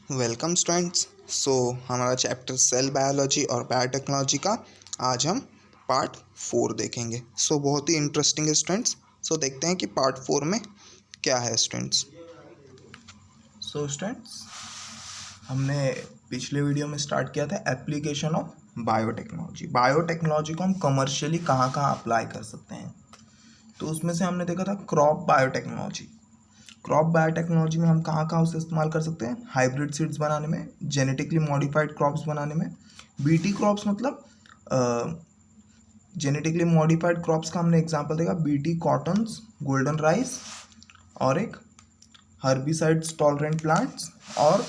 Welcome students. हमारा chapter cell biology और biotechnology का आज हम पार्ट 4 देखेंगे। बहुत ही इंटरेस्टिंग है स्टूडेंट्स। देखते हैं कि पार्ट 4 में क्या है स्टूडेंट्स। स्टूडेंट्स, हमने पिछले वीडियो में स्टार्ट किया था एप्लीकेशन ऑफ बायोटेक्नोलॉजी। बायोटेक्नोलॉजी को हम कमर्शियली कहाँ कहाँ अप्लाई कर सकते हैं, तो उसमें से हमने देखा था क्रॉप बायोटेक्नोलॉजी। क्रॉप बायोटेक्नोलॉजी में हम कहाँ कहाँ उसे इस्तेमाल कर सकते हैं? हाइब्रिड सीड्स बनाने में, जेनेटिकली मॉडिफाइड क्रॉप्स बनाने में। बीटी क्रॉप्स मतलब जेनेटिकली मॉडिफाइड क्रॉप्स का हमने एग्जांपल देखा, बीटी कॉटन्स, गोल्डन राइस और एक हर्बिसाइड्स टॉलरेंट प्लांट्स। और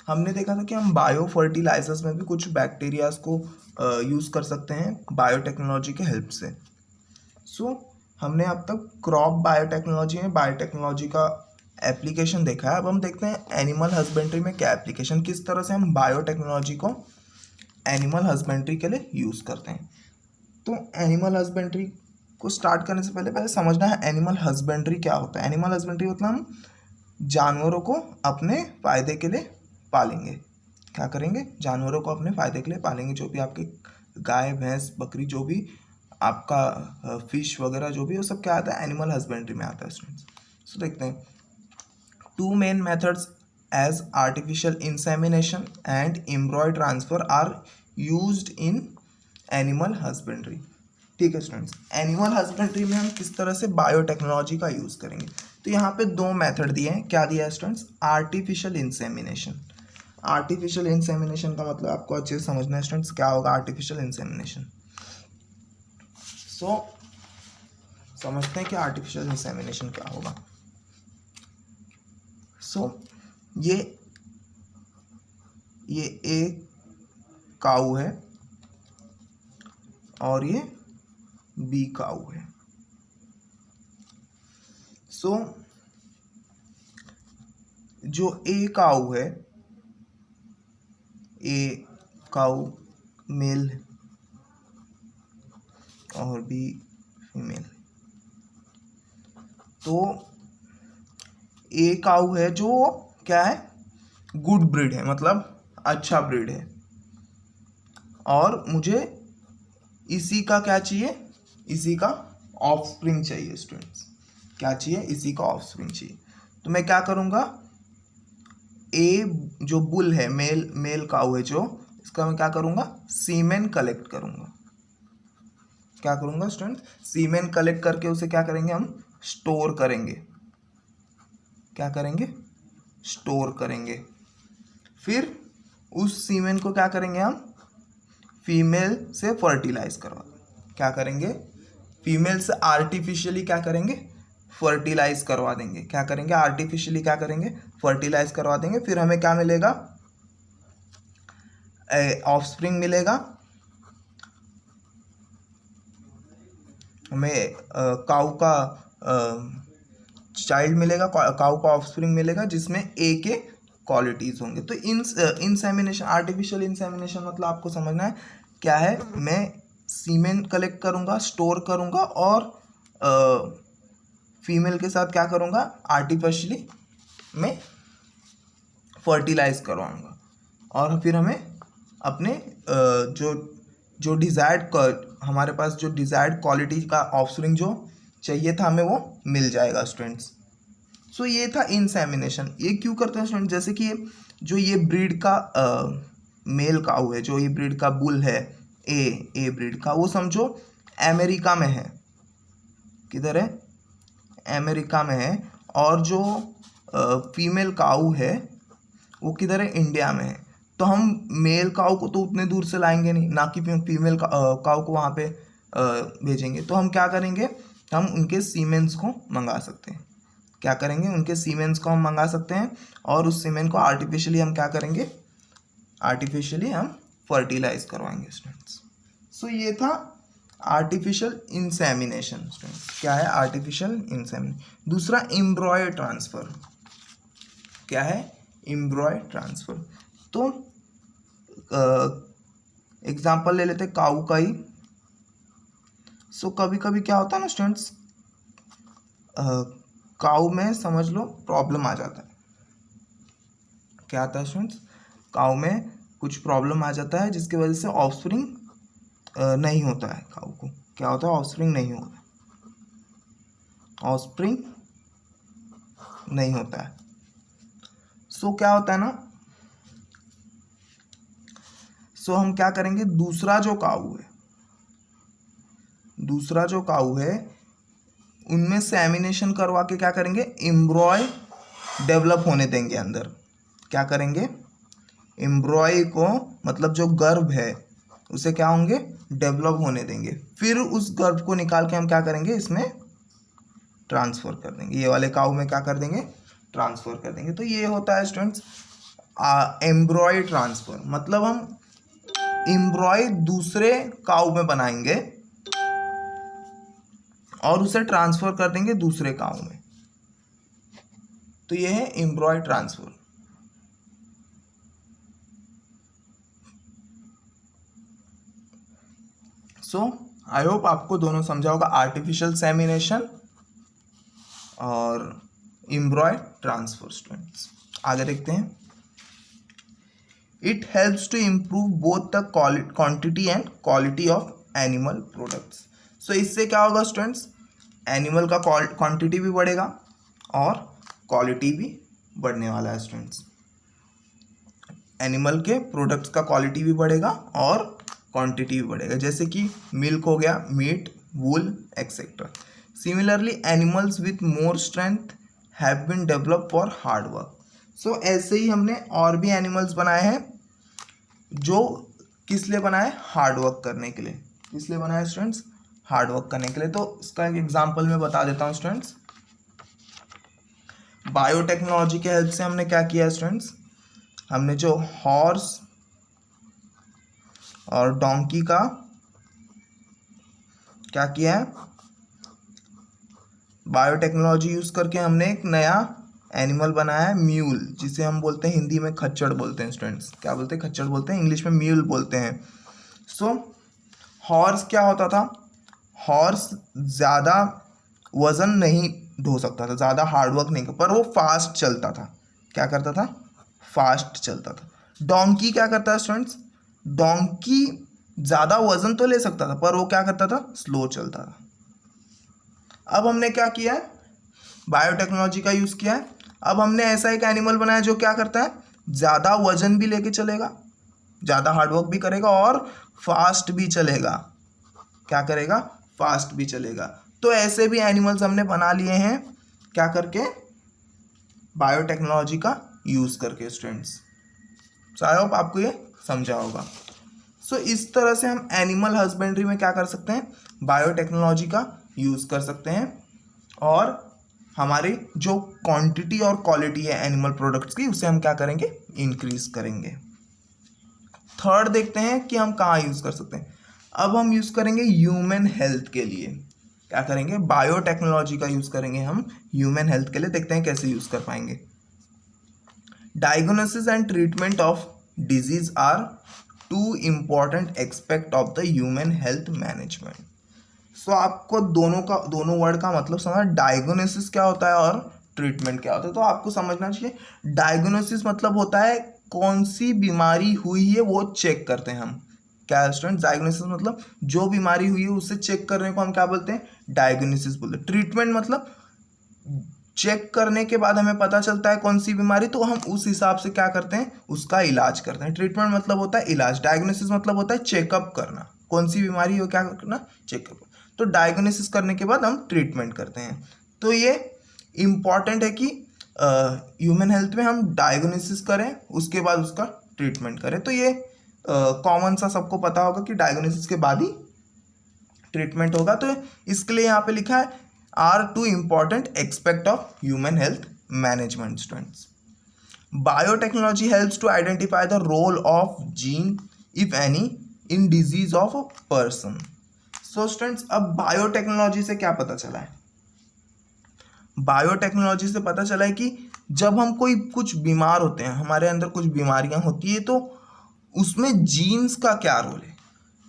हमने देखा था कि हम बायो फर्टिलाइजर्स में भी कुछ बैक्टीरियाज को यूज़ कर सकते हैं बायोटेक्नोलॉजी के हेल्प से। हमने अब तक क्रॉप बायोटेक्नोलॉजी में बायोटेक्नोलॉजी का एप्लीकेशन देखा है। अब हम देखते हैं एनिमल हस्बेंड्री में क्या एप्लीकेशन, किस तरह से हम बायोटेक्नोलॉजी को एनिमल हस्बेंड्री के लिए यूज़ करते हैं। तो एनिमल हस्बेंड्री को स्टार्ट करने से पहले समझना है एनिमल हस्बेंड्री क्या होता है। एनिमल हस्बेंड्री मतलब हम जानवरों को अपने फ़ायदे के लिए पालेंगे। क्या करेंगे? जानवरों को अपने फ़ायदे के लिए पालेंगे। जो भी आपके गाय भैंस बकरी, जो भी आपका फिश वगैरह जो भी, वो सब क्या आता है? एनिमल हस्बेंड्री में आता है स्टूडेंट्स। देखते हैं, two main methods as artificial insemination and embryo transfer are used in animal husbandry. ठीक है स्टूडेंट्स, एनिमल हस्बेंड्री में हम किस तरह से बायोटेक्नोलॉजी का यूज़ करेंगे। तो यहाँ पे दो मेथड दिए हैं। क्या दिया है students? Artificial insemination. Artificial insemination का मतलब आपको अच्छे से समझना है स्टूडेंट्स, क्या होगा आर्टिफिशियल इंसेमिनेशन। समझते हैं कि आर्टिफिशियल इंसेमिनेशन क्या होगा। ये एक काऊ है और ये बी काऊ है। जो ए काऊ है, ए काऊ मेल और बी फीमेल। तो ए काऊ है जो क्या है? गुड ब्रीड है, मतलब अच्छा ब्रीड है। और मुझे इसी का क्या चाहिए? इसी का ऑफस्प्रिंग चाहिए स्टूडेंट्स। क्या चाहिए? इसी का ऑफस्प्रिंग चाहिए। तो मैं क्या करूँगा, ए जो बुल है, मेल काऊ है जो, इसका मैं क्या करूँगा? सीमेन कलेक्ट करूँगा। क्या करूँगा स्टूडेंट? सीमेन कलेक्ट करके उसे क्या करेंगे? हम स्टोर करेंगे। क्या करेंगे? स्टोर करेंगे। फिर उस सीमेन को क्या करेंगे? हम फीमेल से फर्टिलाइज करवा। क्या करेंगे? फीमेल से आर्टिफिशियली क्या करेंगे? फर्टिलाइज करवा देंगे। क्या करेंगे? आर्टिफिशियली क्या करेंगे? फर्टिलाइज करवा देंगे। फिर हमें क्या मिलेगा? ऑफस्प्रिंग मिलेगा। हमें काऊ का चाइल्ड मिलेगा, काऊ का ऑफस्प्रिंग मिलेगा, जिसमें ए के क्वालिटीज़ होंगे। तो इंसेमिनेशन, आर्टिफिशियल इंसेमिनेशन मतलब आपको समझना है क्या है। मैं सीमेन कलेक्ट करूँगा, स्टोर करूँगा और फीमेल के साथ क्या करूँगा? आर्टिफिशियली मैं फर्टिलाइज करवाऊँगा। और फिर हमें अपने जो डिज़ायर्ड, हमारे पास जो डिज़ायर्ड क्वालिटी का ऑफस्प्रिंग जो चाहिए था हमें, वो मिल जाएगा स्टूडेंट्स। ये था इंसेमिनेशन। ये क्यों करते हैं स्टूडेंट? जैसे कि ये ब्रीड का मेल काऊ है, जो ये ब्रीड का बुल है, ए ब्रीड का, वो समझो अमेरिका में है। किधर है? अमेरिका में है। और जो फीमेल काऊ है वो किधर है? इंडिया में है। तो हम मेल काऊ को तो उतने दूर से लाएंगे नहीं, ना कि फीमेल काऊ को वहाँ पे भेजेंगे। तो हम क्या करेंगे? हम उनके सीमेंस को मंगा सकते हैं। क्या करेंगे? उनके सीमेंस को हम मंगा सकते हैं और उस सीमेन को आर्टिफिशियली हम क्या करेंगे? आर्टिफिशियली हम फर्टिलाइज करवाएंगे स्टूडेंट्स। ये था आर्टिफिशियल इंसेमिनेशन स्टूडेंट्स। क्या है? Artificial insemination. दूसरा एम्ब्रॉय ट्रांसफर। क्या है? एम्ब्रॉय ट्रांसफर। तो एग्जाम्पल ले लेते काऊ का ही। कभी कभी क्या होता है ना स्टूडेंट्स, काऊ में समझ लो प्रॉब्लम आ जाता है। क्या आता है स्टूडेंट्स, काऊ में कुछ प्रॉब्लम आ जाता है जिसकी वजह से ऑफस्प्रिंग नहीं होता है, काऊ को क्या होता है, ऑफस्प्रिंग नहीं होता, ऑफस्प्रिंग नहीं होता है। सो क्या होता है ना, सो हम क्या करेंगे, दूसरा जो काऊ है उनमें सेमिनेशन करवा के क्या करेंगे, एम्ब्रॉय डेवलप होने देंगे अंदर। क्या करेंगे, एम्ब्रॉय को मतलब जो गर्भ है उसे क्या होंगे, डेवलप होने देंगे। फिर उस गर्भ को निकाल के हम क्या करेंगे, इसमें ट्रांसफ़र कर देंगे, ये वाले काऊ में क्या कर देंगे, ट्रांसफ़र कर देंगे। तो ये होता है स्टूडेंट्स एम्ब्रॉय ट्रांसफ़र, मतलब हम एम्ब्रॉय दूसरे काऊ में बनाएंगे और उसे ट्रांसफ़र कर देंगे दूसरे काऊ में। तो ये है एम्ब्रॉय ट्रांसफ़र। सो आई होप आपको दोनों समझा होगा, आर्टिफिशियल सेमिनेशन और एम्ब्रॉय ट्रांसफर। स्टूडेंट्स आगे देखते हैं, it helps to improve both the quantity and quality of animal products. So इससे क्या होगा स्टूडेंट्स, एनिमल का क्वांटिटी भी बढ़ेगा और क्वालिटी भी बढ़ने वाला है। स्टूडेंट्स एनिमल के प्रोडक्ट्स का क्वालिटी भी बढ़ेगा और क्वांटिटी भी बढ़ेगा, जैसे कि मिल्क हो गया, meat, wool etcetera. Similarly animals with more strength have been develop for hard work. So ऐसे ही हमने और भी एनिमल्स बनाए हैं जो किस लिए बनाए, हार्ड वर्क करने के लिए। किस लिए बनाए स्टूडेंट्स, हार्ड वर्क करने के लिए। तो इसका एक एग्जांपल मैं बता देता हूँ स्टूडेंट्स। बायोटेक्नोलॉजी के हेल्प से हमने क्या किया स्टूडेंट्स, हमने जो हॉर्स और डोंकी का क्या किया है, बायोटेक्नोलॉजी यूज करके हमने एक नया एनिमल बनाया है, म्यूल, जिसे हम बोलते हैं हिंदी में खच्चड़ बोलते हैं। स्टूडेंट्स क्या बोलते हैं, खच्चड़ बोलते हैं, इंग्लिश में म्यूल बोलते हैं। सो हॉर्स क्या होता था, हॉर्स ज़्यादा वजन नहीं ढो सकता था, ज़्यादा हार्डवर्क नहीं, पर वो फास्ट चलता था। क्या करता था, फास्ट चलता था। डोंकी क्या करता है स्टूडेंट्स, डोंकी ज़्यादा वजन तो ले सकता था पर वो क्या करता था, स्लो चलता था। अब हमने क्या किया है, बायोटेक्नोलॉजी का यूज़ किया है। अब हमने ऐसा एक एनिमल बनाया जो क्या करता है, ज़्यादा वजन भी लेके चलेगा, ज़्यादा हार्डवर्क भी करेगा और फास्ट भी चलेगा। क्या करेगा, फास्ट भी चलेगा। तो ऐसे भी एनिमल्स हमने बना लिए हैं, क्या करके, बायोटेक्नोलॉजी का यूज़ करके। स्टूडेंट्स आई होप आपको ये समझा होगा। सो इस तरह से हम एनिमल हस्बेंड्री में क्या कर सकते हैं, बायोटेक्नोलॉजी का यूज़ कर सकते हैं और हमारी जो क्वांटिटी और क्वालिटी है एनिमल प्रोडक्ट्स की उसे हम क्या करेंगे, इंक्रीज करेंगे। थर्ड देखते हैं कि हम कहाँ यूज़ कर सकते हैं। अब हम यूज़ करेंगे ह्यूमन हेल्थ के लिए। क्या करेंगे, बायोटेक्नोलॉजी का यूज़ करेंगे हम ह्यूमन हेल्थ के लिए। देखते हैं कैसे यूज़ कर पाएंगे। Diagnosis and treatment of disease are two important aspect of the human health management. So आपको दोनों वर्ड का मतलब समझना, डायग्नोसिस क्या होता है और ट्रीटमेंट क्या होता है। तो आपको समझना चाहिए, डायग्नोसिस मतलब होता है कौन सी बीमारी हुई है वो चेक करते हैं हम। क्या स्टूडेंट, डायग्नोसिस मतलब जो बीमारी हुई है उसे चेक करने को हम क्या बोलते हैं, डायग्नोसिस बोलते हैं। ट्रीटमेंट मतलब चेक करने के बाद हमें पता चलता है कौन सी बीमारी, तो हम उस हिसाब से क्या करते हैं, उसका इलाज करते हैं। ट्रीटमेंट मतलब होता है इलाज, डायग्नोसिस मतलब होता है चेकअप करना, कौन सी बीमारी हो क्या करना, चेकअप। तो डायग्नोसिस करने के बाद हम ट्रीटमेंट करते हैं। तो ये इम्पॉर्टेंट है कि ह्यूमन हेल्थ में हम डायग्नोसिस करें उसके बाद उसका ट्रीटमेंट करें। तो ये कॉमन सा सबको पता होगा कि डायग्नोसिस के बाद ही ट्रीटमेंट होगा। तो इसके लिए यहाँ पे लिखा है are two important aspect of human health management. Students biotechnology helps to identify the role of gene if any in disease of a person. So students अब बायोटेक्नोलॉजी से क्या पता चला है, बायोटेक्नोलॉजी से पता चला है कि जब हम कुछ बीमार होते हैं, हमारे अंदर कुछ बीमारियां होती है, तो उसमें जीन्स का क्या रोल है,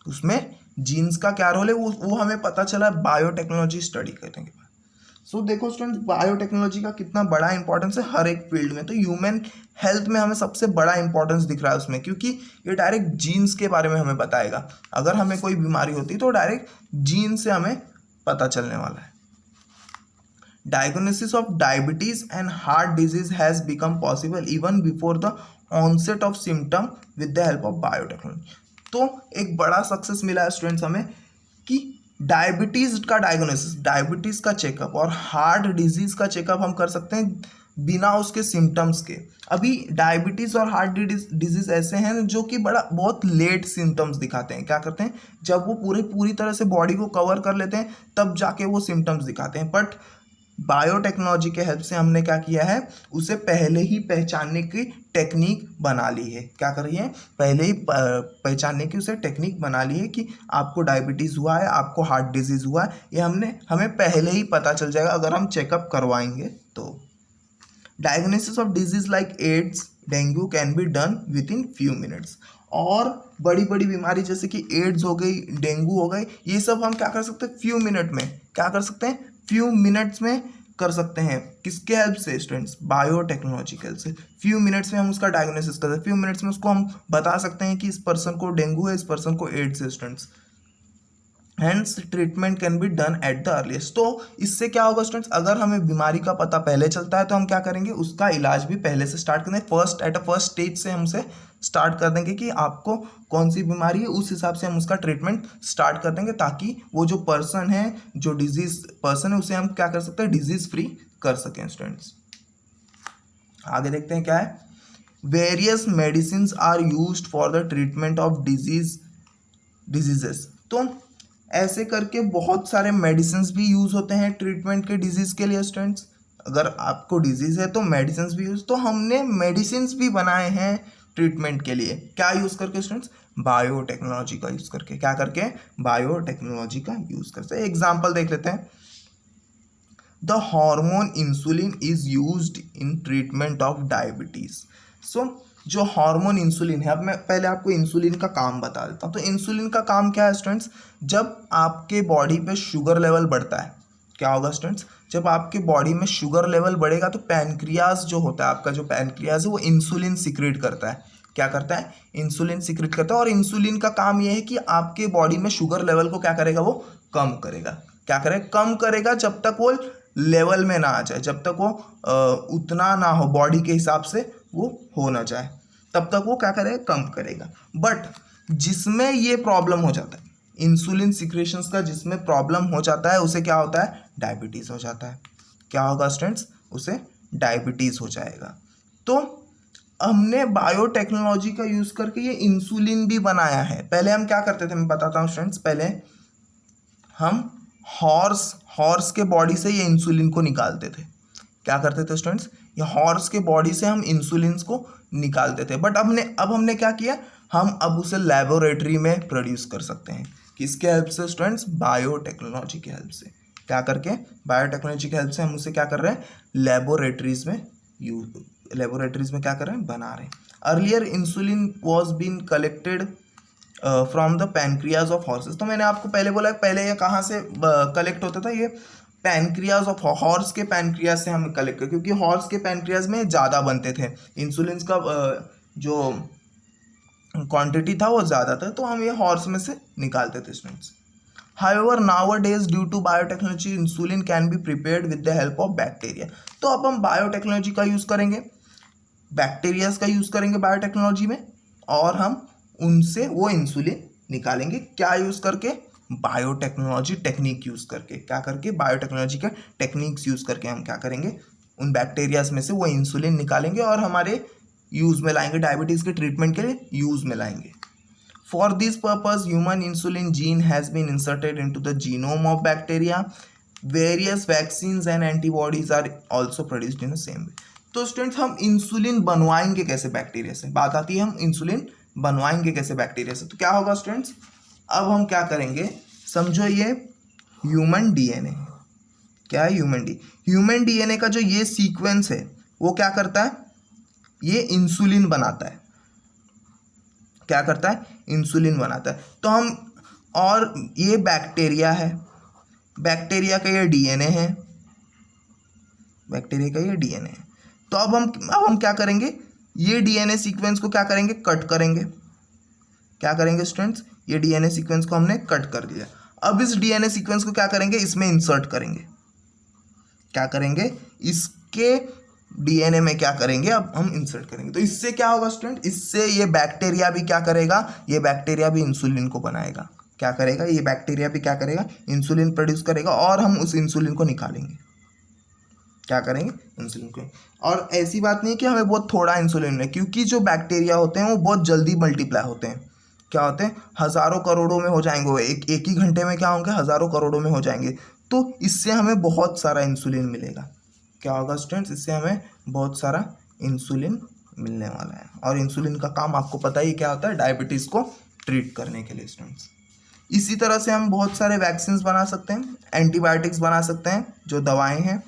उसमें जीन्स का क्या रोल है वो हमें पता चला बायोटेक्नोलॉजी स्टडी करने के बाद। सो देखो स्टूडेंट्स, बायोटेक्नोलॉजी का कितना बड़ा इंपॉर्टेंस है हर एक फील्ड में। तो ह्यूमन हेल्थ में हमें सबसे बड़ा इंपॉर्टेंस दिख रहा है उसमें, क्योंकि ये डायरेक्ट जीन्स के बारे में हमें बताएगा। अगर हमें कोई बीमारी होती है तो डायरेक्ट जीन से हमें पता चलने वाला है। Diagnosis of diabetes and heart disease has become possible even before the onset of symptom with the help of biotechnology। तो एक बड़ा सक्सेस मिला है स्टूडेंट्स हमें कि डायबिटीज का डायग्नोसिस, डायबिटीज का चेकअप और हार्ट डिजीज का चेकअप हम कर सकते हैं बिना उसके सिम्टम्स के। अभी डायबिटीज और हार्ट डिजीज ऐसे हैं जो कि बहुत लेट सिम्टम्स दिखाते हैं। क्या करते हैं, जब वो पूरी तरह से बॉडी को कवर कर लेते हैं तब जाके वो सिम्टम्स दिखाते हैं। बट बायोटेक्नोलॉजी के हेल्प से हमने क्या किया है, उसे पहले ही पहचानने की टेक्निक बना ली है। क्या कर रही है, पहले ही पहचानने की उसे टेक्निक बना ली है कि आपको डायबिटीज़ हुआ है, आपको हार्ट डिजीज़ हुआ है, ये हमें पहले ही पता चल जाएगा अगर हम चेकअप करवाएंगे तो। Diagnosis of disease like AIDS, dengue can be done within few minutes. और बड़ी बड़ी बीमारी जैसे कि एड्स हो गई, डेंगू हो गई, ये सब हम क्या कर सकते हैं, फ्यू मिनट में क्या कर सकते हैं, फ्यू मिनट्स में कर सकते हैं। किसके हेल्प से स्टूडेंट्स, बायोटेक्नोलॉजी के हेल्प से। फ्यू मिनट्स में हम उसका डायग्नोसिस कर सकते हैं, फ्यू मिनट्स में उसको हम बता सकते हैं कि इस पर्सन को डेंगू है, इस पर्सन को एड्स है students. Hence treatment can be done at the earliest. तो इससे क्या होगा स्टूडेंट्स, अगर हमें बीमारी का पता पहले चलता है तो हम क्या करेंगे, उसका इलाज भी पहले से स्टार्ट करेंगे। फर्स्ट स्टेज से हम उसे स्टार्ट कर देंगे कि आपको कौन सी बीमारी है, उस हिसाब से हम उसका ट्रीटमेंट स्टार्ट कर देंगे, ताकि वो जो पर्सन है, जो डिजीज पर्सन है, उसे हम क्या कर सकते हैं, डिजीज फ्री कर सकें स्टूडेंट्स। आगे देखते हैं क्या है, various medicine are used for the treatment of diseases. तो ऐसे करके बहुत सारे मेडिसिन भी यूज़ होते हैं ट्रीटमेंट के डिजीज़ के लिए स्टूडेंट्स। अगर आपको डिजीज़ है तो मेडिसिन भी यूज़, तो हमने मेडिसिन भी बनाए हैं ट्रीटमेंट के लिए। क्या यूज़ करके स्टूडेंट्स, बायोटेक्नोलॉजी का यूज़ करके। क्या करके, बायोटेक्नोलॉजी का यूज़ करते। एग्जाम्पल देख लेते हैं। The hormone insulin is used in treatment of diabetes. So जो हार्मोन इंसुलिन है, अब मैं पहले आपको इंसुलिन का काम बता देता हूँ। तो इंसुलिन का काम क्या है स्टूडेंट्स, जब आपके बॉडी पे शुगर लेवल बढ़ता है, क्या होगा स्टूडेंट्स, जब आपके बॉडी में शुगर लेवल बढ़ेगा तो पैनक्रियाज जो होता है, आपका जो पैनक्रियाज है वो इंसुलिन सिक्रेट करता है। क्या करता है, इंसुलिन सिक्रेट करता है। और इंसुलिन का काम ये है कि आपके बॉडी में शुगर लेवल को क्या करेगा, वो कम करेगा। क्या करेगा, कम करेगा, जब तक वो लेवल में ना आ जाए, जब तक वो उतना ना हो, बॉडी के हिसाब से वो हो ना जाए, तब तक वो क्या करेगा, कम करेगा। बट जिसमें ये प्रॉब्लम हो जाता है, इंसुलिन सिक्रेशंस का जिसमें प्रॉब्लम हो जाता है, उसे क्या होता है, डायबिटीज़ हो जाता है। क्या होगा स्टूडेंट्स, उसे डायबिटीज़ हो जाएगा। तो हमने बायोटेक्नोलॉजी का यूज़ करके ये इंसुलिन भी बनाया है। पहले हम क्या करते थे, मैं बताता हूँ स्टूडेंट्स। पहले हम हॉर्स के बॉडी से ये इंसुलिन को निकालते थे। क्या करते थे स्टूडेंट्स, ये हॉर्स के बॉडी से हम इंसुलिन को निकालते थे। बट अब हमने क्या किया, हम अब उसे लेबोरेटरी में प्रोड्यूस कर सकते हैं। किसके हेल्प से स्टूडेंट्स, बायोटेक्नोलॉजी के हेल्प से। क्या करके, बायोटेक्नोलॉजी के हेल्प से हम उसे क्या कर रहे हैं, लेबोरेटरीज में क्या कर रहे हैं, बना रहे हैं। Earlier insulin was been collected from the pancreas of horses. तो मैंने आपको पहले बोला, पहले ये कहाँ से कलेक्ट होता था, ये पैनक्रियाज ऑफ हॉर्स के पैनक्रियाज से हम कलेक्ट कर, क्योंकि हॉर्स के पैनक्रियाज में ज़्यादा बनते थे इंसुलिन का, जो क्वांटिटी था वो ज़्यादा था, तो हम ये हॉर्स में से निकालते थे students. However, nowadays due to biotechnology, insulin can be prepared with the help of bacteria। तो अब हम बायोटेक्नोलॉजी का यूज़ करेंगे, बैक्टीरियाज का यूज़ करेंगे बायोटेक्नोलॉजी में, और हम उनसे वो इंसुलिन निकालेंगे। क्या यूज़ करके, बायोटेक्नोलॉजी टेक्निक यूज़ करके। क्या करके, बायोटेक्नोलॉजी के टेक्निक्स यूज़ करके हम क्या करेंगे, उन बैक्टीरियाज में से वो इंसुलिन निकालेंगे और हमारे यूज़ में लाएंगे, डायबिटीज़ के ट्रीटमेंट के लिए यूज़ में लाएंगे। For this purpose, human insulin gene has been inserted into the genome of bacteria. Various vaccines and antibodies are also produced in the same way। तो स्टूडेंट्स, हम इंसुलिन बनवाएंगे कैसे बैक्टीरिया से, बात आती है हम इंसुलिन बनवाएंगे कैसे बैक्टीरिया से। तो क्या होगा स्टूडेंट्स, अब हम क्या करेंगे, समझो ये ह्यूमन डीएनए, क्या है, ह्यूमन डीएनए का जो ये सीक्वेंस है वो क्या करता है, ये इंसुलिन बनाता है। क्या करता है, इंसुलिन बनाता है। तो हम, और ये बैक्टीरिया है, बैक्टीरिया का ये डीएनए है, बैक्टीरिया का ये डीएनए है। तो अब हम क्या करेंगे, ये डीएनए सीक्वेंस को क्या करेंगे, कट करेंगे। क्या करेंगे स्टूडेंट्स, ये डीएनए सीक्वेंस को हमने कट कर दिया। अब इस डीएनए सीक्वेंस को क्या करेंगे, इसमें इंसर्ट करेंगे। क्या करेंगे, इसके डीएनए में क्या करेंगे, अब हम इंसर्ट करेंगे। तो इससे क्या होगा स्टूडेंट, इससे ये बैक्टीरिया भी क्या करेगा, ये बैक्टीरिया भी इंसुलिन को बनाएगा। क्या करेगा, ये बैक्टीरिया भी क्या करेगा, इंसुलिन प्रोड्यूस करेगा और हम उस इंसुलिन को निकालेंगे। क्या करेंगे, इंसुलिन को। और ऐसी बात नहीं है कि हमें बहुत थोड़ा इंसुलिन है, क्योंकि जो बैक्टीरिया होते हैं वो बहुत जल्दी मल्टीप्लाई होते हैं। क्या होते हैं, हज़ारों करोड़ों में हो जाएंगे वो, एक ही घंटे में क्या होंगे, हज़ारों करोड़ों में हो जाएंगे। तो इससे हमें बहुत सारा इंसुलिन मिलेगा। क्या होगा स्टूडेंट्स, इससे हमें बहुत सारा इंसुलिन मिलने वाला है। और इंसुलिन का काम आपको पता ही क्या होता है, डायबिटीज़ को ट्रीट करने के लिए स्टूडेंट्स। इसी तरह से हम बहुत सारे वैक्सीन बना सकते हैं, एंटीबायोटिक्स बना सकते हैं, जो दवाएं हैं।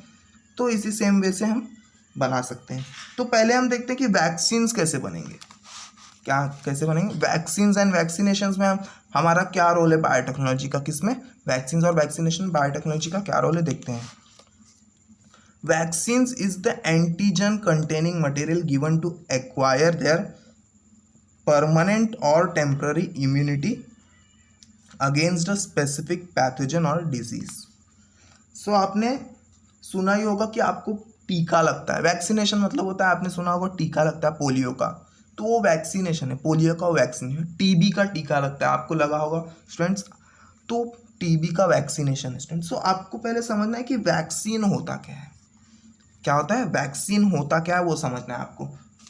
तो इसी सेम वे से हम बना सकते हैं। तो पहले हम देखते हैं कि वैक्सीन कैसे बनेंगे, क्या कैसे बनेंगे। वैक्सीन एंड वैक्सीनेशन में हमारा क्या रोल है बायोटेक्नोलॉजी का, किसमें, वैक्सीन और वैक्सीनेशन बायोटेक्नोलॉजी का क्या रोल है, देखते हैं। Vaccines is the antigen containing material given to acquire their permanent और temporary immunity against a specific pathogen और डिजीज। सो आपने सुना ही होगा कि आपको टीका लगता है। वैक्सीनेशन मतलब होता है, आपने सुना होगा टीका लगता है पोलियो का, तो वो वैक्सीनेशन है। पोलियो का वैक्सीन है। टीबी का टीका लगता है, आपको लगा होगा स्टूडेंट्स, तो टीबी का वैक्सीनेशन है स्टूडेंट्स। सो आपको पहले समझना है कि वैक्सीन होता क्या है, क्या होता है, वैक्सीन होता क्या है वो समझना है आपको।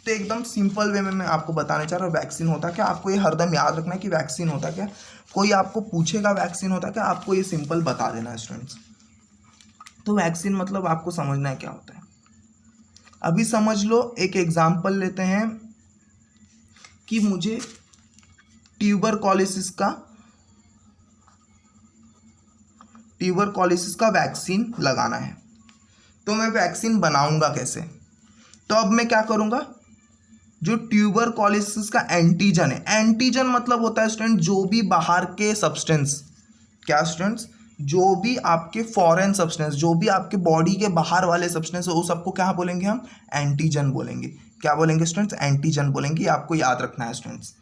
तो एकदम सिंपल वे में मैं आपको बताने चाह रहा हूँ वैक्सीन होता क्या। आपको ये हरदम याद रखना है कि वैक्सीन होता क्या। कोई आपको पूछेगा वैक्सीन होता क्या, आपको ये सिंपल बता देना है स्टूडेंट्स। तो वैक्सीन मतलब आपको समझना है क्या होता है। अभी समझ लो, एक एग्जाम्पल लेते हैं कि मुझे ट्यूबरकुलोसिस का वैक्सीन लगाना है। तो मैं वैक्सीन बनाऊंगा कैसे, तो अब मैं क्या करूंगा, जो ट्यूबरकुलोसिस का एंटीजन है, एंटीजन मतलब होता है स्टूडेंट जो भी बाहर के सब्सटेंस, क्या स्टूडेंट्स, जो भी आपके फॉरेन सब्सटेंस, जो भी आपके बॉडी के बाहर वाले सब्सटेंस है, वो सबको क्या बोलेंगे हम, एंटीजन बोलेंगे। क्या बोलेंगे स्टूडेंट्स, एंटीजन बोलेंगे। आपको याद रखना है स्टूडेंट्स।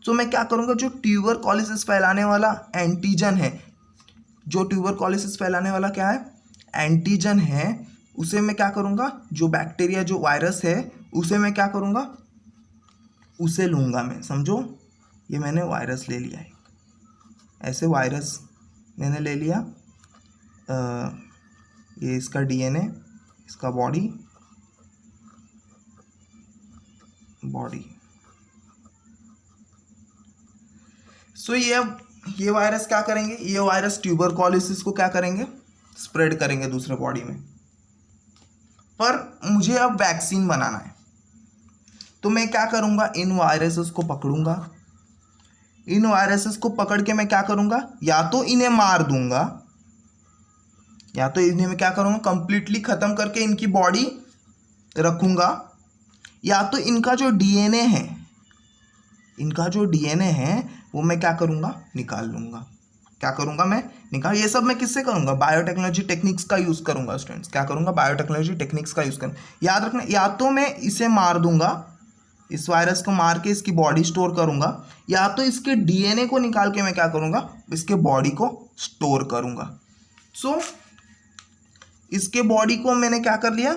तो मैं क्या करूंगा, जो ट्यूबरकुलोसिस फैलाने वाला एंटीजन है, जो ट्यूबरकुलोसिस फैलाने वाला क्या है, एंटीजन है, उसे मैं क्या करूंगा, जो बैक्टीरिया, जो वायरस है, उसे मैं क्या करूंगा, उसे लूंगा मैं। समझो, ये मैंने वायरस ले लिया है, ऐसे वायरस मैंने ले लिया। ये इसका डीएनए, इसका बॉडी। सो ये वायरस क्या करेंगे, ये वायरस ट्यूबरकुलोसिस को क्या करेंगे, स्प्रेड करेंगे दूसरे बॉडी में। पर मुझे अब वैक्सीन बनाना है, तो मैं क्या करूंगा, इन वायरसेस को पकड़ूंगा। इन वायरसेस को पकड़ के मैं क्या करूंगा, या तो इन्हें मार दूंगा, या तो इन्हें मैं क्या करूंगा, कंप्लीटली खत्म करके इनकी बॉडी रखूंगा, या तो इनका जो डीएनए है, वो मैं क्या करूंगा, निकाल लूंगा। क्या करूंगा मैं, निकाल। ये सब मैं किससे करूंगा, बायोटेक्नोलॉजी टेक्निक्स का यूज करूंगा स्टूडेंट्स। क्या करूंगा, बायोटेक्नोलॉजी टेक्निक्स का यूज करूंगा। याद रखना, या तो मैं इसे मार दूंगा, इस वायरस को मार के इसकी बॉडी स्टोर करूंगा, या तो इसके डीएनए को निकाल के मैं क्या करूंगा, इसके बॉडी को स्टोर करूंगा। सो इसके बॉडी को मैंने क्या कर लिया,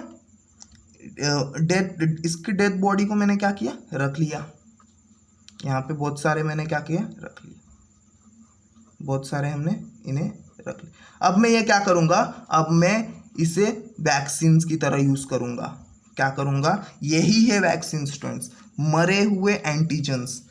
इसकी डेथ बॉडी को मैंने क्या किया, रख लिया। यहाँ पे बहुत सारे मैंने क्या किया, रख लिया, बहुत सारे हमने इन्हें रख लिया। अब मैं ये क्या करूंगा, अब मैं इसे वैक्सीन की तरह यूज करूंगा। क्या करूंगा, यही है वैक्सीन स्टूडेंट्स, मरे हुए एंटीजन्स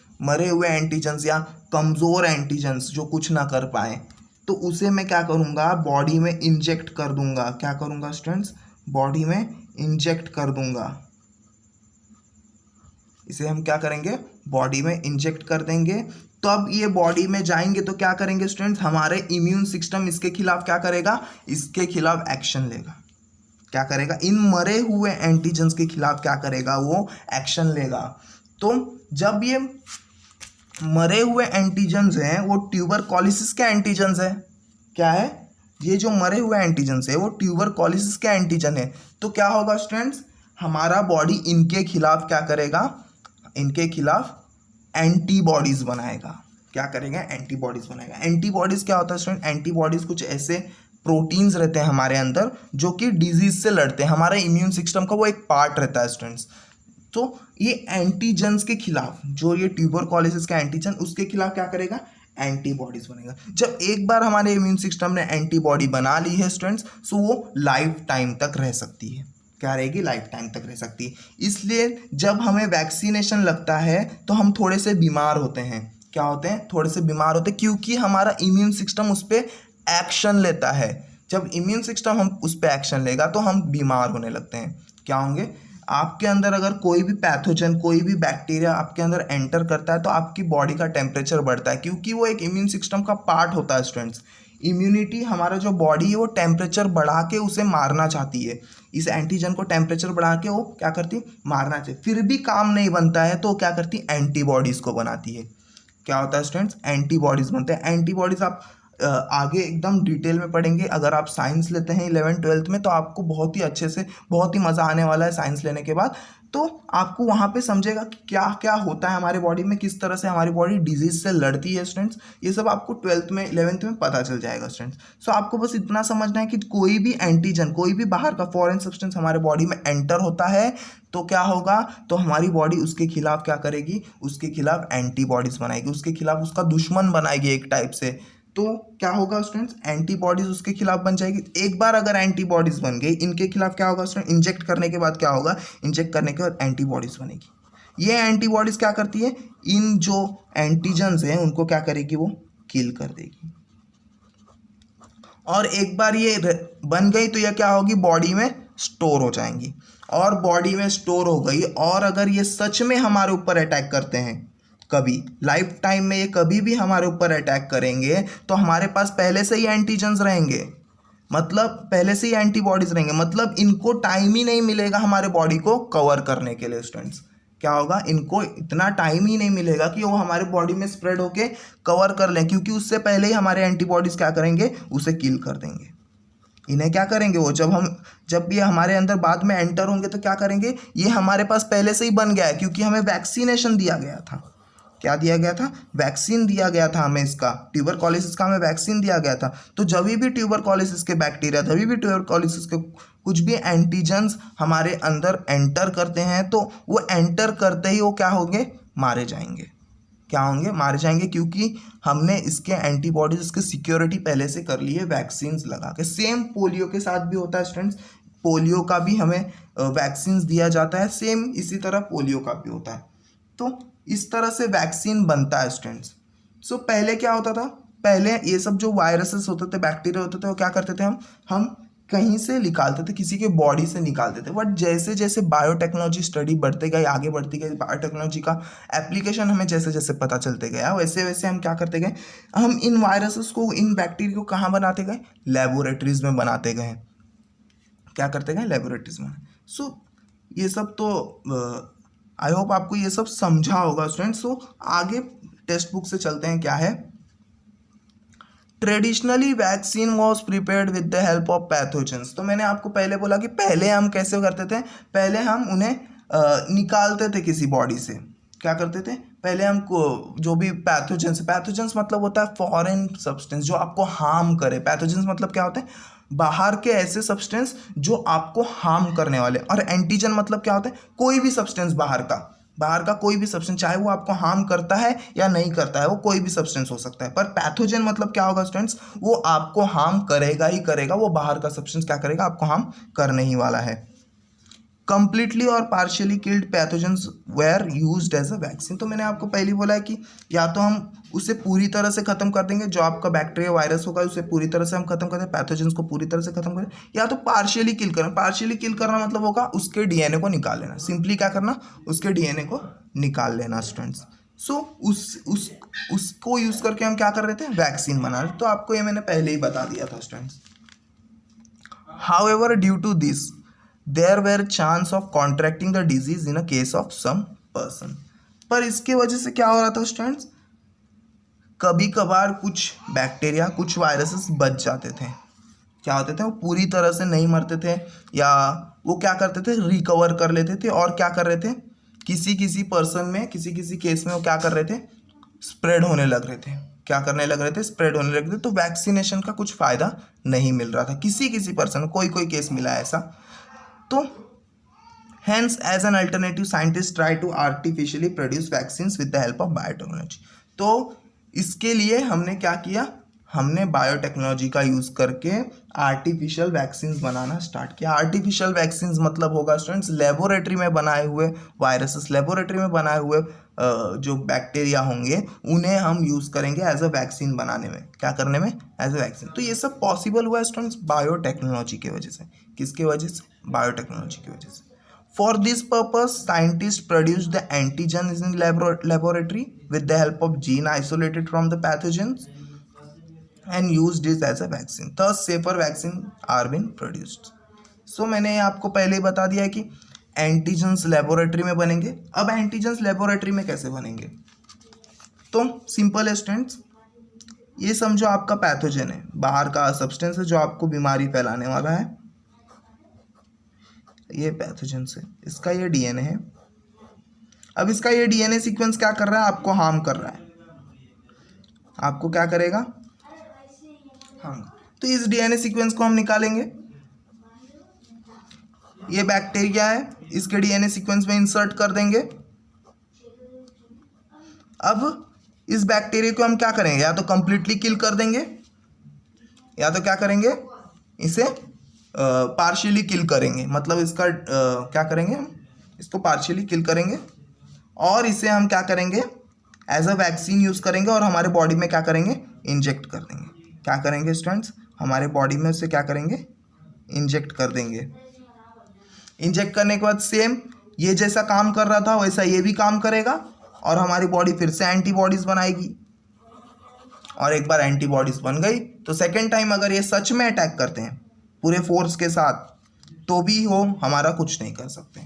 या कमजोर एंटीजन्स जो कुछ ना कर पाए, तो उसे मैं क्या करूंगा, बॉडी में इंजेक्ट कर दूंगा। क्या करूंगा स्टूडेंट्स, बॉडी में इंजेक्ट कर दूंगा। इसे हम क्या करेंगे, बॉडी में इंजेक्ट कर देंगे। तो अब ये बॉडी में जाएंगे तो क्या करेंगे स्टूडेंट्स, हमारे इम्यून सिस्टम इसके खिलाफ क्या करेगा, इसके खिलाफ एक्शन लेगा। क्या करेगा, इन मरे हुए एंटीजन्स के खिलाफ क्या करेगा, वो एक्शन लेगा। तो जब ये मरे हुए एंटीजन्स हैं, वो ट्यूबरकुलोसिस के एंटीजन्स है, क्या है, ये जो मरे हुए एंटीजन्स है वो ट्यूबरकुलोसिस के एंटीजन है। तो क्या होगा स्टूडेंट्स, हमारा बॉडी इनके खिलाफ क्या करेगा, इनके खिलाफ एंटीबॉडीज बनाएगा। क्या करेगा, एंटीबॉडीज बनाएगा। एंटीबॉडीज क्या होता है स्टूडेंट, एंटीबॉडीज कुछ ऐसे प्रोटीन्स रहते हैं हमारे अंदर जो कि डिजीज से लड़ते हैं, हमारे इम्यून सिस्टम का वो एक पार्ट रहता है स्टूडेंट्स। तो ये एंटीजन्स के खिलाफ, जो ये ट्यूबरकुलोसिस का एंटीजन, उसके खिलाफ क्या करेगा, एंटीबॉडीज बनेगा। जब एक बार हमारे इम्यून सिस्टम ने एंटीबॉडी बना ली है स्टूडेंट्स, तो वो लाइफ टाइम तक रह सकती है। क्या रहेगी, लाइफ टाइम तक रह सकती है। इसलिए जब हमें वैक्सीनेशन लगता है तो हम थोड़े से बीमार होते हैं। क्या होते हैं, थोड़े से बीमार होते हैं, क्योंकि हमारा इम्यून सिस्टम उस पर एक्शन लेता है। जब इम्यून सिस्टम हम उस पर एक्शन लेगा तो हम बीमार होने लगते हैं। क्या होंगे, आपके अंदर अगर कोई भी पैथोजन, कोई भी बैक्टीरिया आपके अंदर एंटर करता है तो आपकी बॉडी का टेम्परेचर बढ़ता है, क्योंकि वो एक इम्यून सिस्टम का पार्ट होता है स्टूडेंट्स। इम्यूनिटी, हमारा जो बॉडी है वो टेम्परेचर बढ़ा के उसे मारना चाहती है। इस एंटीजन को टेम्परेचर बढ़ा के वो क्या करती, मारना चाहिए। फिर भी काम नहीं बनता है तो क्या करती, एंटीबॉडीज़ को बनाती है। क्या होता है स्टूडेंट्स, एंटीबॉडीज़ बनते हैं। एंटीबॉडीज़ आप आगे एकदम डिटेल में पढ़ेंगे। अगर आप साइंस लेते हैं 11th-12th में तो आपको बहुत ही अच्छे से, बहुत ही मज़ा आने वाला है साइंस लेने के बाद। तो आपको वहाँ पे समझेगा कि क्या क्या होता है हमारे बॉडी में, किस तरह से हमारी बॉडी डिजीज से लड़ती है स्टूडेंट्स। ये सब आपको 12th में, 11th में पता चल जाएगा स्टूडेंट्स। सो आपको बस इतना समझना है कि कोई भी एंटीजन, कोई भी बाहर का फॉरेन सब्सटेंस हमारे बॉडी में एंटर होता है तो क्या होगा, तो हमारी बॉडी उसके खिलाफ क्या करेगी, उसके खिलाफ एंटीबॉडीज बनाएगी, उसके खिलाफ उसका दुश्मन बनाएगी एक टाइप से। तो क्या होगा स्टूडेंट्स, एंटीबॉडीज उसके खिलाफ बन जाएगी। एक बार अगर एंटीबॉडीज बन गई, इनके खिलाफ क्या होगा स्टूडेंट, इंजेक्ट करने के बाद क्या होगा, इंजेक्ट करने के बाद एंटीबॉडीज बनेगी। ये एंटीबॉडीज क्या करती है, इन जो एंटीजन्स हैं उनको क्या करेगी, वो किल कर देगी। और एक बार ये बन गई तो ये क्या होगी, बॉडी में स्टोर हो जाएंगी। और बॉडी में स्टोर हो गई, और अगर ये सच में हमारे ऊपर अटैक करते हैं, कभी लाइफ टाइम में ये कभी भी हमारे ऊपर अटैक करेंगे तो हमारे पास पहले से ही एंटीजन्स रहेंगे, मतलब पहले से ही एंटीबॉडीज रहेंगे, मतलब इनको टाइम ही नहीं मिलेगा हमारे बॉडी को कवर करने के लिए स्टूडेंट्स। क्या होगा, इनको इतना टाइम ही नहीं मिलेगा कि वो हमारे बॉडी में स्प्रेड होके कवर कर लें, क्योंकि उससे पहले ही हमारे एंटीबॉडीज क्या करेंगे, उसे किल कर देंगे। इन्हें क्या करेंगे, वो जब ये हमारे अंदर बाद में एंटर होंगे तो क्या करेंगे, ये हमारे पास पहले से ही बन गया है, क्योंकि हमें वैक्सीनेशन दिया गया था। क्या दिया गया था, वैक्सीन दिया गया था हमें, इसका ट्यूबरकुलोसिस का हमें वैक्सीन दिया गया था। तो जब भी ट्यूबरकुलोसिस के बैक्टीरिया, जब भी ट्यूबरकुलोसिस के कुछ भी एंटीजन्स हमारे अंदर एंटर करते हैं तो वो एंटर करते ही वो क्या होंगे, मारे जाएंगे। क्या होंगे, मारे जाएंगे, क्योंकि हमने इसके एंटीबॉडीज, इसकी सिक्योरिटी पहले से कर ली है वैक्सीन्स लगा के। सेम पोलियो के साथ भी होता है स्टूडेंट्स, पोलियो का भी हमें वैक्सीन्स दिया जाता है, सेम इसी तरह पोलियो का भी होता है। तो इस तरह से वैक्सीन बनता है स्टूडेंट्स। सो पहले क्या होता था, पहले ये सब जो वायरसेस होते थे, बैक्टीरिया होते थे, वो क्या करते थे, हम कहीं से निकालते थे, किसी के बॉडी से निकालते थे। बट जैसे जैसे बायोटेक्नोलॉजी स्टडी बढ़ते गई, आगे बढ़ती गई, बायोटेक्नोलॉजी का एप्लीकेशन हमें जैसे जैसे पता चलते गया, वैसे वैसे हम क्या करते गए, हम इन वायरसेस को, इन बैक्टीरिया को कहाँ बनाते गए, लेबोरेटरीज में बनाते गए। क्या करते गए, लेबोरेटरीज में। सो ये सब तो आई होप आपको ये सब समझा होगा स्टूडेंट्स। सो आगे टेक्स्ट बुक से चलते हैं। क्या है, traditionally vaccine was prepared with the help of pathogens. तो मैंने आपको पहले बोला कि पहले हम कैसे करते थे, पहले हम उन्हें निकालते थे किसी बॉडी से। क्या करते थे, पहले हमको जो भी पैथोजेंस मतलब होता है फॉरेन सब्सटेंस जो आपको हार्म करे। पैथोजेंस मतलब क्या होता है, बाहर के ऐसे सब्सटेंस जो आपको हार्म करने वाले। और एंटीजन मतलब क्या होता है, कोई भी सब्सटेंस बाहर का कोई भी सब्सटेंस, चाहे वो आपको हार्म करता है या नहीं करता है, वो कोई भी सब्सटेंस हो सकता है। पर पैथोजन मतलब क्या होगा स्टूडेंट्स, वो आपको हार्म करेगा ही करेगा, वो बाहर का सब्सटेंस क्या करेगा, आपको हार्म करने ही वाला है। कंप्लीटली और partially killed pathogens were used as a vaccine. तो मैंने आपको पहले बोला है कि या तो हम उसे पूरी तरह से खत्म कर देंगे, जो आपका बैक्टीरिया वायरस होगा उसे पूरी तरह से हम खत्म कर दें, पैथोजेंस को पूरी तरह से खत्म करें, या तो पार्शियली किल करें। पार्शियली किल करना मतलब होगा उसके डीएनए को निकाल लेना, सिंपली क्या करना, उसके डीएनए को निकाल लेना स्टूडेंट्स। सो उसको यूज करके हम क्या कर रहे थे, वैक्सीन बना रहे। तो आपको ये मैंने पहले ही बता दिया था students. However due to this there were chance of contracting the disease in a case of some person. पर इसके वजह से क्या हो रहा था स्टूडेंट्स, कभी कभार कुछ बैक्टीरिया, कुछ वायरसेस बच जाते थे। क्या होते थे, वो पूरी तरह से नहीं मरते थे, या वो क्या करते थे, रिकवर कर लेते थे, और क्या कर रहे थे, किसी किसी पर्सन में, किसी किसी केस में वो क्या कर रहे थे, स्प्रेड होने लग रहे थे। क्या करने लग रहे थे, स्प्रेड होने लग रहे थे। तो वैक्सीनेशन का कुछ फ़ायदा नहीं मिल रहा था, किसी किसी पर्सन, कोई कोई केस मिला है ऐसा। तो hence as an alternative scientists try to artificially produce vaccines with the help of biotechnology। तो इसके लिए हमने क्या किया, हमने बायोटेक्नोलॉजी का यूज़ करके आर्टिफिशियल वैक्सीन्स बनाना स्टार्ट किया। आर्टिफिशियल वैक्सीन्स मतलब होगा स्टूडेंट्स लेबोरेटरी में बनाए हुए वायरसेस, लेबोरेटरी में बनाए हुए जो बैक्टीरिया होंगे उन्हें हम यूज़ करेंगे एज अ वैक्सीन बनाने में, क्या करने में, एज अ वैक्सीन। तो ये सब पॉसिबल हुआ स्टूडेंट्स बायोटेक्नोलॉजी की वजह से। किसकी वजह से, बायोटेक्नोलॉजी की वजह से। For this purpose, scientists produce the antigens in laboratory with the help of gene isolated from the pathogens and used it as a vaccine. Thus, safer vaccine are been produced. So मैंने आपको पहले ही बता दिया है कि antigens laboratory में बनेंगे। अब एंटीजेंस लेबोरेटरी में कैसे बनेंगे, तो सिंपल है स्टूडेंट्स, ये समझो आपका पैथोजन है, बाहर का सब्सटेंस है जो आपको बीमारी फैलाने वाला है, ये पैथोजन से, इसका ये डीएनए है। अब इसका ये डीएनए सीक्वेंस क्या कर रहा है, आपको हार्म कर रहा है, आपको क्या करेगा, हार्म। तो इस डीएनए सीक्वेंस को हम निकालेंगे। ये बैक्टीरिया है, इसके डीएनए सीक्वेंस में इंसर्ट कर देंगे। अब इस बैक्टीरिया को हम क्या करेंगे, या तो कंप्लीटली किल कर देंगे, या तो क्या करेंगे, इसे पार्शियली किल करेंगे। मतलब इसका क्या करेंगे, हम इसको पार्शियली किल करेंगे और इसे हम क्या करेंगे, एज अ वैक्सीन यूज़ करेंगे और हमारे बॉडी में क्या करेंगे, इंजेक्ट कर देंगे। क्या करेंगे स्टूडेंट्स, हमारे बॉडी में उसे क्या करेंगे, इंजेक्ट कर देंगे। इंजेक्ट करने के बाद सेम ये जैसा काम कर रहा था वैसा ये भी काम करेगा और हमारी बॉडी फिर से एंटीबॉडीज़ बनाएगी। और एक बार एंटीबॉडीज़ बन गई तो सेकेंड टाइम अगर ये सच में अटैक करते हैं पूरे फोर्स के साथ, तो भी वो हमारा कुछ नहीं कर सकते।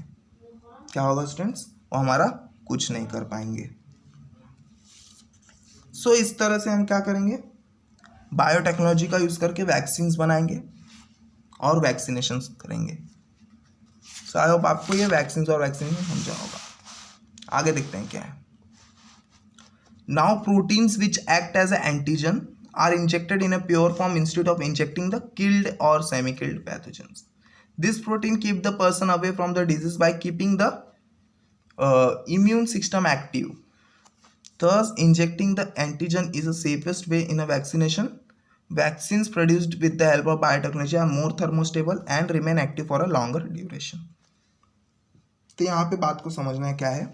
क्या होगा स्टूडेंट्स, वो हमारा कुछ नहीं कर पाएंगे। सो इस तरह से हम क्या करेंगे, बायोटेक्नोलॉजी का यूज़ करके वैक्सीन्स बनाएंगे और वैक्सीनेशंस करेंगे। सो आई होप आपको ये वैक्सीन्स और वैक्सीन में समझा होगा। आगे देखते हैं क्या है। Now proteins which act as a antigen are injected in a pure form instead of injecting the killed or semi-killed pathogens. This protein keep the person away from the disease by keeping the immune system active. Thus, injecting the antigen is the safest way in a vaccination. Vaccines produced with the help of biotechnology are more thermostable and remain active for a longer duration. तो यहाँ पे बात को समझना है क्या है।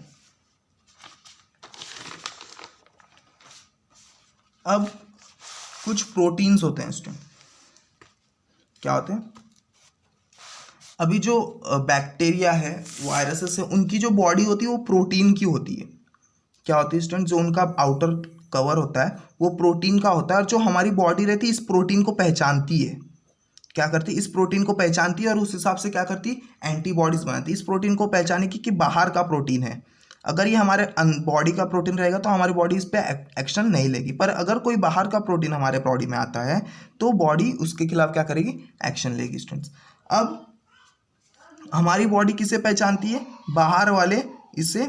अब कुछ प्रोटीन्स होते हैं स्टूडेंट, क्या होते हैं, अभी जो बैक्टीरिया है, वायरसेस है, उनकी जो बॉडी होती है वो प्रोटीन की होती है। क्या होती है स्टूडेंट, जो उनका आउटर कवर होता है वो प्रोटीन का होता है और जो हमारी बॉडी रहती है इस प्रोटीन को पहचानती है। क्या करती है, इस प्रोटीन को पहचानती है और उस हिसाब से क्या करती है, एंटीबॉडीज बनाती है। इस प्रोटीन को पहचाने की कि बाहर का प्रोटीन है, अगर ये हमारे बॉडी का प्रोटीन रहेगा तो हमारी बॉडी इस पर एक्शन नहीं लेगी, पर अगर कोई बाहर का प्रोटीन हमारे बॉडी में आता है तो बॉडी उसके खिलाफ क्या करेगी, एक्शन लेगी स्टूडेंट्स। अब हमारी बॉडी किसे पहचानती है, बाहर वाले इससे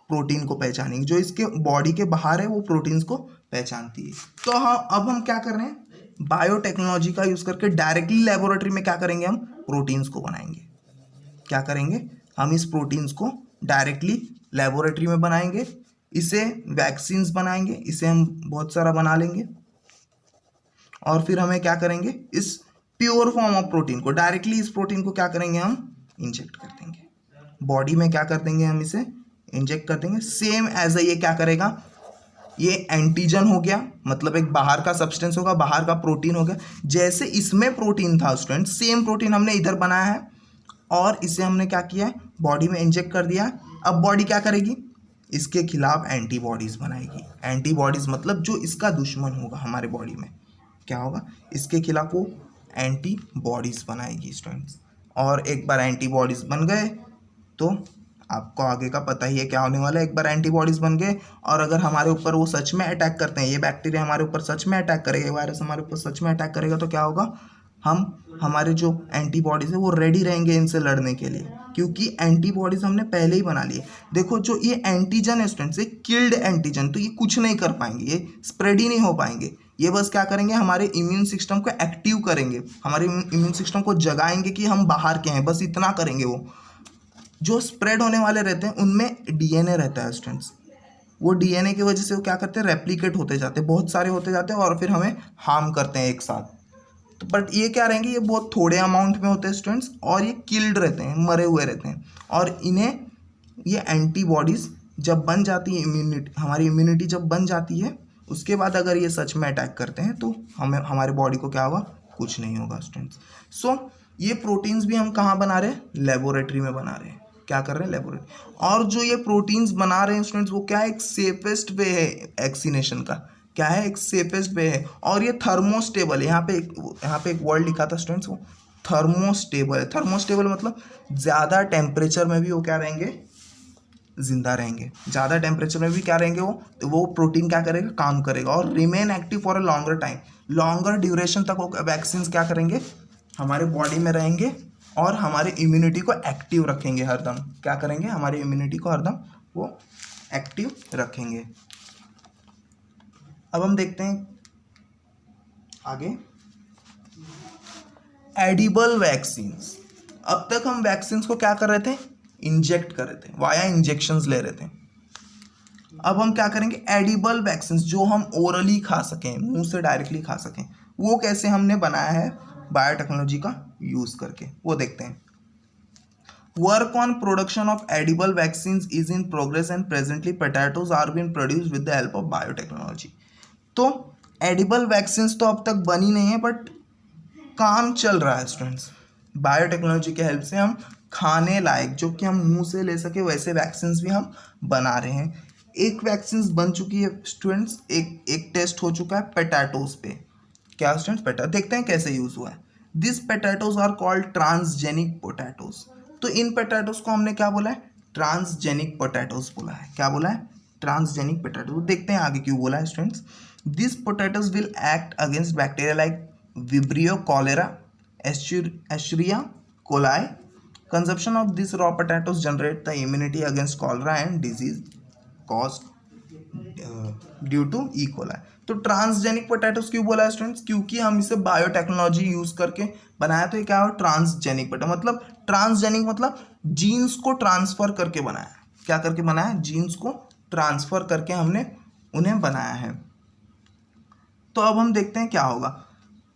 प्रोटीन को पहचानेंगे, जो इसके बॉडी के बाहर है वो प्रोटीन्स को पहचानती है। तो हाँ, अब हम क्या कर रहे हैं, बायोटेक्नोलॉजी का यूज़ करके डायरेक्टली लेबोरेटरी में क्या करेंगे, हम प्रोटीन्स को बनाएंगे। क्या करेंगे, हम इस प्रोटीन्स को डायरेक्टली लेबोरेटरी में बनाएंगे, इसे वैक्सीन्स बनाएंगे, इसे हम बहुत सारा बना लेंगे और फिर हमें क्या करेंगे, इस प्योर फॉर्म ऑफ प्रोटीन को डायरेक्टली, इस प्रोटीन को क्या करेंगे, हम इंजेक्ट कर देंगे बॉडी में। क्या कर देंगे, हम इसे इंजेक्ट कर देंगे। सेम एज ये क्या करेगा, ये एंटीजन हो गया, मतलब एक बाहर का सब्सटेंस होगा, बाहर का प्रोटीन हो गया। जैसे इसमें प्रोटीन था स्टूडेंट, सेम प्रोटीन हमने इधर बनाया है और इसे हमने क्या किया है, बॉडी में इंजेक्ट कर दिया। अब बॉडी क्या करेगी, इसके खिलाफ एंटीबॉडीज़ बनाएगी। एंटीबॉडीज़ मतलब जो इसका दुश्मन होगा हमारे बॉडी में, क्या होगा, इसके खिलाफ वो एंटीबॉडीज़ बनाएगी स्टूडेंट्स। और एक बार एंटीबॉडीज़ बन गए तो आपको आगे का पता ही है क्या होने वाला है। एक बार एंटीबॉडीज़ बन गए और अगर हमारे ऊपर वो सच में अटैक करते हैं, ये बैक्टीरिया हमारे ऊपर सच में अटैक करेगा, वायरस हमारे ऊपर सच में अटैक करेगा, तो क्या होगा, हमारे जो एंटीबॉडीज है वो रेडी रहेंगे इनसे लड़ने के लिए, क्योंकि एंटीबॉडीज हमने पहले ही बना लिए। देखो जो ये एंटीजन है स्टूडेंट्स, ये किल्ड एंटीजन, तो ये कुछ नहीं कर पाएंगे, ये स्प्रेड ही नहीं हो पाएंगे। ये बस क्या करेंगे, हमारे इम्यून सिस्टम को एक्टिव करेंगे, हमारे इम्यून सिस्टम को जगाएंगे कि हम बाहर के हैं, बस इतना करेंगे। वो जो स्प्रेड होने वाले रहते हैं उनमें डीएनए रहता है स्टूडेंट्स, वो डीएनए की वजह से वो क्या करते हैं, रेप्लिकेट होते जाते हैं, बहुत सारे होते जाते हैं और फिर हमें हार्म करते हैं एक साथ। तो बट ये क्या रहेंगे, ये बहुत थोड़े अमाउंट में होते हैं स्टूडेंट्स, और ये किल्ड रहते हैं, मरे हुए रहते हैं। और इन्हें ये एंटीबॉडीज़ जब बन जाती है, इम्यूनिटी, हमारी इम्यूनिटी जब बन जाती है, उसके बाद अगर ये सच में अटैक करते हैं तो हमें, हमारे बॉडी को क्या होगा, कुछ नहीं होगा स्टूडेंट्स। सो ये प्रोटीन्स भी हम कहाँ बना रहे हैं, लेबोरेटरी में बना रहे हैं। क्या कर रहे हैं, लेबोरेटरी। और जो ये प्रोटीन्स बना रहे हैं स्टूडेंट्स, वो क्या है, एक सेफेस्ट वे है वैक्सीनेशन का। क्या है, एक सेफेस्ट वे है, और ये थर्मोस्टेबल है। यहाँ पे एक वर्ड लिखा था स्टूडेंट्स, वो थर्मोस्टेबल है। थर्मोस्टेबल मतलब ज़्यादा टेम्परेचर में भी वो क्या रहेंगे, जिंदा रहेंगे। ज़्यादा टेम्परेचर में भी क्या रहेंगे, वो प्रोटीन क्या करेगा, काम करेगा, और remain active for a longer time, longer duration तक वो वैक्सीन क्या करेंगे, हमारे बॉडी में रहेंगे और हमारे इम्यूनिटी को एक्टिव रखेंगे हरदम। क्या करेंगे, हमारी इम्यूनिटी को हरदम वो एक्टिव रखेंगे। अब हम देखते हैं आगे, एडिबल वैक्सीन्स। अब तक हम वैक्सीन्स को क्या कर रहे थे, इंजेक्ट कर रहे थे, वाया इंजेक्शंस ले रहे थे। अब हम क्या करेंगे, एडिबल वैक्सीन्स, जो हम ओरली खा सकें, मुंह से डायरेक्टली खा सकें, वो कैसे हमने बनाया है, बायोटेक्नोलॉजी का यूज करके, वो देखते हैं। Work on production of edible vaccines is in progress and presently potatoes are being produced with the help of biotechnology. तो एडिबल वैक्सीन्स तो अब तक बनी नहीं है, बट काम चल रहा है स्टूडेंट्स। बायोटेक्नोलॉजी के हेल्प से हम खाने लायक, जो कि हम मुंह से ले सके, वैसे वैक्सीन्स भी हम बना रहे हैं। एक वैक्सीन्स बन चुकी है स्टूडेंट्स, एक टेस्ट हो चुका है पोटैटोज पे। क्या स्टूडेंट्स, पोटैटो, देखते हैं कैसे यूज हुआ है। This potatoes are called transgenic potatoes. तो इन पोटैटोज को हमने क्या बोला है, ट्रांसजेनिक पोटैटोज बोला है। क्या बोला है, ट्रांसजेनिक पोटैटो। देखते हैं आगे क्यों बोला है students. This potatoes will act against bacteria like Vibrio cholerae, Escherichia coli. Consumption of this raw potatoes generate the immunity against cholera and disease caused due to E coli. तो transgenic potatoes क्यों बोला है students, क्योंकि हम इसे biotechnology use करके बनाया। तो ये क्या हो, ट्रांसजेनिक पोटैटो, मतलब ट्रांसजेनिक मतलब जीन्स को ट्रांसफर करके बनाया। क्या करके बनाया, जीन्स को ट्रांसफर करके हमने उन्हें बनाया है। तो अब हम देखते हैं क्या होगा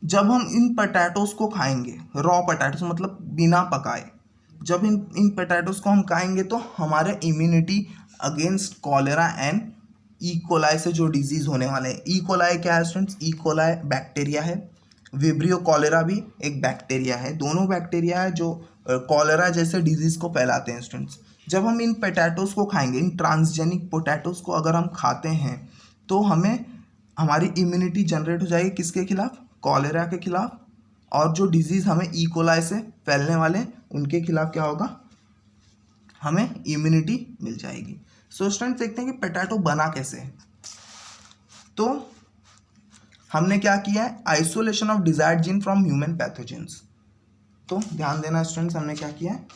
जब हम इन पोटैटोज को खाएंगे, रॉ पोटैटोज मतलब बिना पकाए। जब इन पोटैटोज को हम खाएंगे तो हमारे immunity against cholera and E coli से जो डिजीज होने वाले हैं। ई कोलाई क्या है स्टूडेंट्स, ई कोलाई बैक्टीरिया है, विब्रियो कॉलेरा भी एक बैक्टीरिया है। दोनों बैक्टीरिया है जो कॉलेरा जैसे डिजीज को फैलाते हैं स्टूडेंट्स। जब हम इन पोटैटोज को खाएंगे, इन ट्रांसजेनिक पोटैटोज को अगर हम खाते हैं, तो हमें हमारी इम्यूनिटी जनरेट हो जाएगी किसके खिलाफ, कॉलेरा के खिलाफ, और जो डिजीज़ हमें ई कोलाई से फैलने वाले उनके खिलाफ क्या होगा, हमें इम्यूनिटी मिल जाएगी। सो स्टूडेंट्स देखते हैं कि पोटैटो बना कैसे है। तो हमने क्या किया है, isolation of desired gene from human pathogens. तो ध्यान देना स्टूडेंट्स, हमने क्या किया है,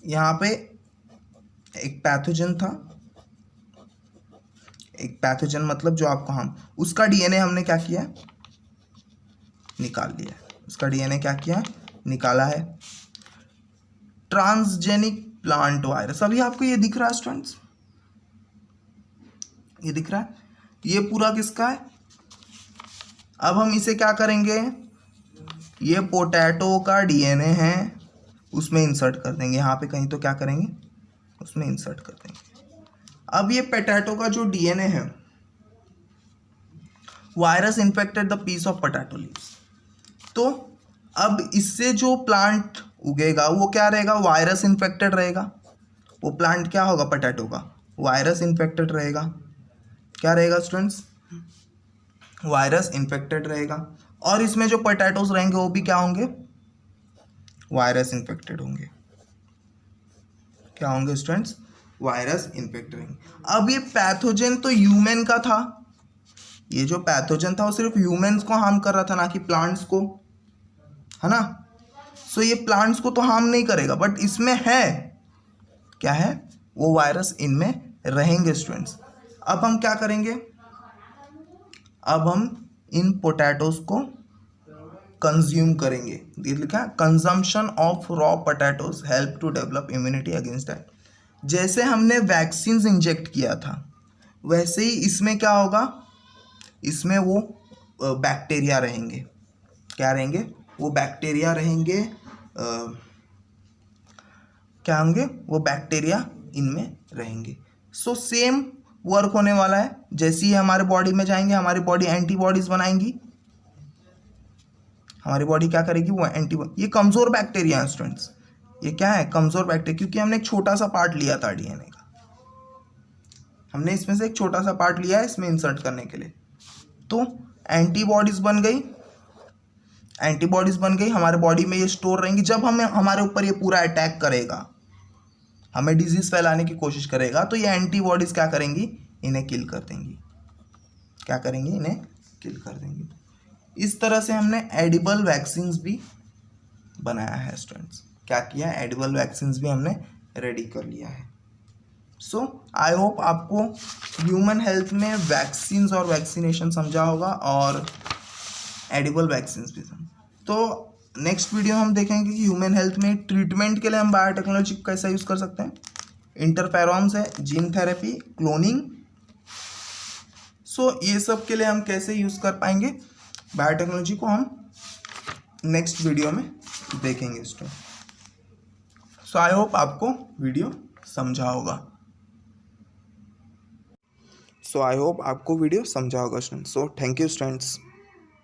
यहाँ पे एक पैथोजन था, एक पैथोजन मतलब जो आपको हम, उसका डीएनए हमने क्या किया है, निकाल लिया है। उसका डीएनए क्या किया, निकाला है। ट्रांसजेनिक प्लांट वायरस, अभी आपको ये दिख रहा है स्टूडेंट्स, ये दिख रहा है, ये पूरा किसका है। अब हम इसे क्या करेंगे, ये पोटैटो का डीएनए है, उसमें इंसर्ट कर देंगे। यहाँ पे कहीं तो क्या करेंगे, उसमें इंसर्ट कर देंगे। अब ये पोटैटो का जो डीएनए है, virus infected the piece of potato leaves. तो अब इससे जो प्लांट उगेगा वो क्या रहेगा, वायरस इन्फेक्टेड रहेगा। वो प्लांट क्या होगा, पोटैटो का, वायरस इन्फेक्टेड रहेगा। क्या रहेगा स्टूडेंट्स, वायरस इन्फेक्टेड रहेगा। और इसमें जो पोटैटोज रहेंगे वो भी क्या होंगे, वायरस इन्फेक्टेड होंगे। क्या होंगे स्टूडेंट्स, वायरस इन्फेक्टेड रहेंगे। अब ये पैथोजन तो ह्यूमन का था, ये जो पैथोजन था वो सिर्फ ह्यूमंस को हार्म कर रहा था, ना कि प्लांट्स को, है ना। सो ये प्लांट्स को तो हार्म नहीं करेगा, बट इसमें है क्या है, वो वायरस इनमें रहेंगे स्टूडेंट्स। अब हम क्या करेंगे, अब हम इन पोटैटोज को कंज्यूम करेंगे। ये लिखा है consumption of raw potatoes help to develop immunity against that. जैसे हमने वैक्सीन इंजेक्ट किया था वैसे ही इसमें क्या होगा, इसमें वो बैक्टीरिया रहेंगे। क्या रहेंगे, वो बैक्टीरिया रहेंगे, क्या होंगे, वो बैक्टीरिया इनमें रहेंगे। सो सेम वर्क होने वाला है। जैसे ही हमारे बॉडी में जाएंगे हमारी बॉडी एंटीबॉडीज बनाएंगी, हमारी बॉडी क्या करेगी, वो एंटीबॉडी। ये कमज़ोर बैक्टीरिया है स्टूडेंट्स, ये क्या है, कमज़ोर बैक्टीरिया, क्योंकि हमने एक छोटा सा पार्ट लिया था डीएनए का, हमने इसमें से एक छोटा सा पार्ट लिया है इसमें इंसर्ट करने के लिए। तो एंटीबॉडीज़ बन गई, एंटीबॉडीज़ बन गई, हमारे बॉडी में ये स्टोर रहेंगी। जब हमें हमारे ऊपर ये पूरा अटैक करेगा, हमें डिजीज़ फैलाने की कोशिश करेगा, तो ये एंटीबॉडीज़ क्या करेंगी, इन्हें किल कर देंगी। क्या करेंगी, इन्हें किल कर देंगी। इस तरह से हमने एडिबल वैक्सीन्स भी बनाया है स्टूडेंट्स। क्या किया, एडिबल वैक्सीन्स भी हमने रेडी कर लिया है। सो आई होप आपको ह्यूमन हेल्थ में वैक्सीन्स और वैक्सीनेशन समझा होगा और एडिबल वैक्सीन्स भी समझ। तो नेक्स्ट वीडियो हम देखेंगे कि ह्यूमन हेल्थ में ट्रीटमेंट के लिए हम बायोटेक्नोलॉजी को कैसा यूज़ कर सकते हैं। इंटरफेरॉन्स है, जीन थेरेपी, क्लोनिंग। सो ये सब के लिए हम कैसे यूज़ कर पाएंगे बायोटेक्नोलॉजी को, हम नेक्स्ट वीडियो में देखेंगे स्टूडेंट। सो आई होप आपको वीडियो समझा होगा। सो आई होप आपको वीडियो समझा होगा student. So thank you students.